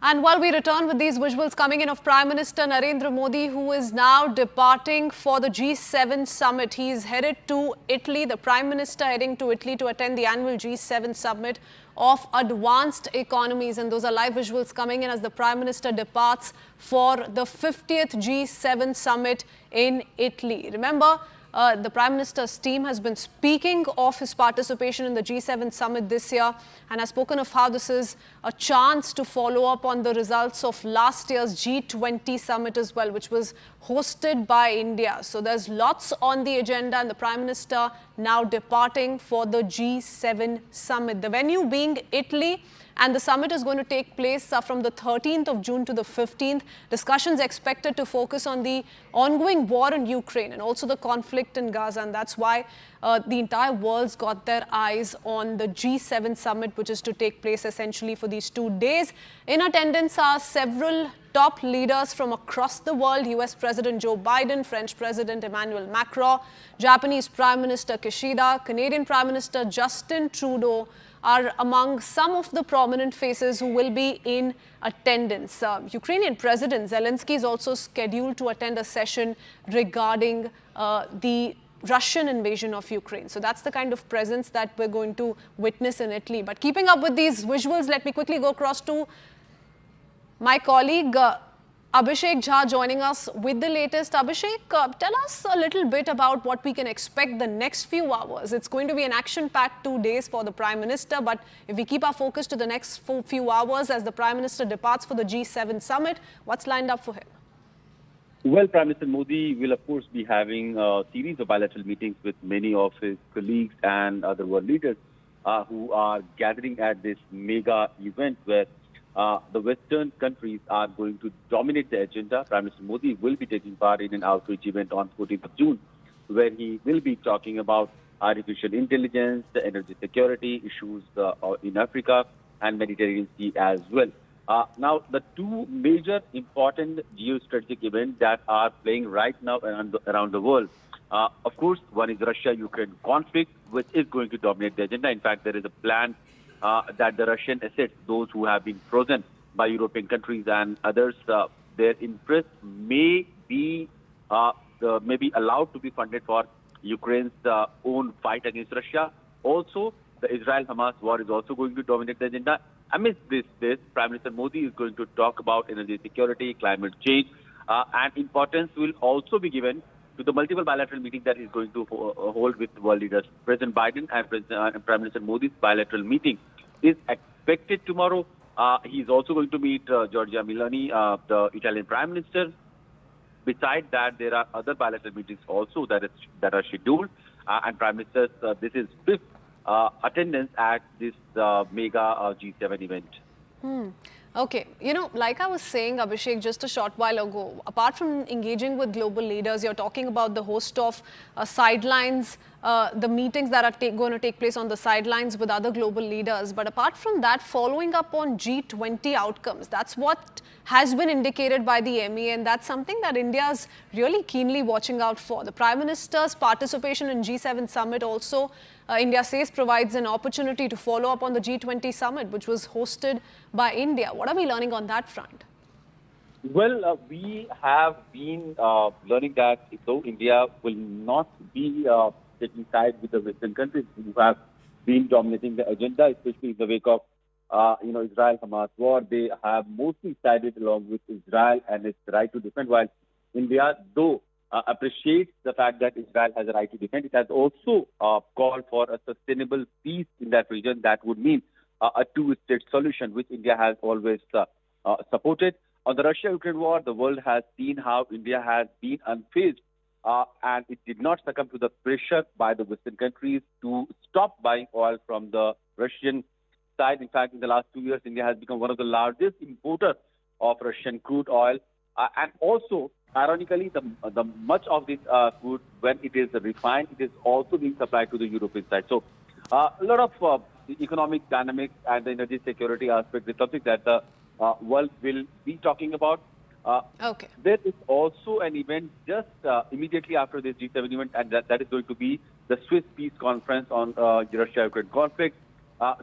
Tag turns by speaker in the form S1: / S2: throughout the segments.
S1: And while we return with these visuals coming in of Prime Minister Narendra Modi, who is now departing for the G7 summit. He is headed to Italy, the Prime Minister heading to Italy to attend the annual G7 summit of advanced economies. And those are live visuals coming in as the Prime Minister departs for the 50th G7 summit in Italy. Remember, the Prime Minister's team has been speaking of his participation in the G7 summit this year and has spoken of how this is a chance to follow up on the results of last year's G20 summit as well, which was hosted by India. So there's lots on the agenda, and the Prime Minister now departing for the G7 summit. The venue being Italy. And the summit is going to take place from the 13th of June to the 15th. Discussions expected to focus on the ongoing war in Ukraine and also the conflict in Gaza. And that's why the entire world's got their eyes on the G7 summit, which is to take place essentially for these 2 days. In attendance are several top leaders from across the world: US President Joe Biden, French President Emmanuel Macron, Japanese Prime Minister Kishida, Canadian Prime Minister Justin Trudeau are among some of the prominent faces who will be in attendance. Ukrainian President Zelensky is also scheduled to attend a session regarding the Russian invasion of Ukraine. So that's the kind of presence that we're going to witness in Italy. But keeping up with these visuals, let me quickly go across to my colleague Abhishek Jha joining us with the latest. Abhishek, tell us a little bit about what we can expect the next few hours. It's going to be an action-packed 2 days for the Prime Minister, but if we keep our focus to the next few hours as the Prime Minister departs for the G7 summit, what's lined up for him?
S2: Well, Prime Minister Modi will, of course, be having a series of bilateral meetings with many of his colleagues and other world leaders who are gathering at this mega event where the Western countries are going to dominate the agenda. Prime Minister Modi will be taking part in an outreach event on 14th of June, where he will be talking about artificial intelligence, the energy security issues in Africa and Mediterranean Sea as well. Now, the two major important geostrategic events that are playing right now around the world, of course, one is Russia-Ukraine conflict, which is going to dominate the agenda. In fact, there is a plan that the Russian assets, those who have been frozen by European countries and others, their interests may be allowed to be funded for Ukraine's own fight against Russia. Also, the Israel-Hamas war is also going to dominate the agenda. Amidst this, Prime Minister Modi is going to talk about energy security, climate change, and importance will also be given to the multiple bilateral meetings that he's going to hold with world leaders. President Biden and Prime Minister Modi's bilateral meeting is expected tomorrow. He's also going to meet Giorgia Meloni, the Italian Prime Minister. Besides that, there are other bilateral meetings also that are scheduled. And Prime Minister's, this is fifth attendance at this mega G7 event.
S1: Okay, like I was saying, Abhishek, just a short while ago, apart from engaging with global leaders, you're talking about the host of sidelines, the meetings that are going to take place on the sidelines with other global leaders. But apart from that, following up on G20 outcomes, that's what has been indicated by the MEA, and that's something that India is really keenly watching out for. The Prime Minister's participation in G7 summit also, India says, provides an opportunity to follow up on the G20 summit, which was hosted by India. What are we learning on that front?
S2: Well, we have been learning that though India will not be taking side with the Western countries who have been dominating the agenda, especially in the wake of Israel-Hamas war, they have mostly sided along with Israel and its right to defend, while India, though appreciates the fact that Israel has a right to defend, it has also called for a sustainable peace in that region. That would mean a two-state solution, which India has always supported. On the Russia-Ukraine war, the world has seen how India has been unfazed and it did not succumb to the pressure by the Western countries to stop buying oil from the Russian side. In fact, in the last 2 years, India has become one of the largest importers of Russian crude oil. And also, ironically, the much of this crude, when it is refined, it is also being supplied to the European side. So, a lot of economic dynamics and the energy security aspect is something that the world will be talking about.
S1: Okay.
S2: There is also an event just immediately after this G7 event, and that is going to be the Swiss Peace Conference on Russia-Ukraine conflict.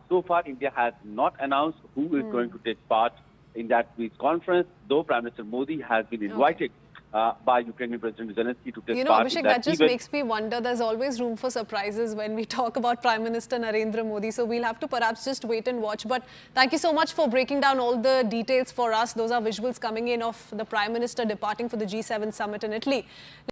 S2: So far, India has not announced who is going to take part in that peace conference, though Prime Minister Modi has been invited by Ukrainian President Zelensky to take part
S1: Abhishek,
S2: in that
S1: that just
S2: event.
S1: makes me wonder. There's always room for surprises when we talk about Prime Minister Narendra Modi. So we'll have to perhaps just wait and watch. But thank you so much for breaking down all the details for us. Those are visuals coming in of the Prime Minister departing for the G7 summit in Italy.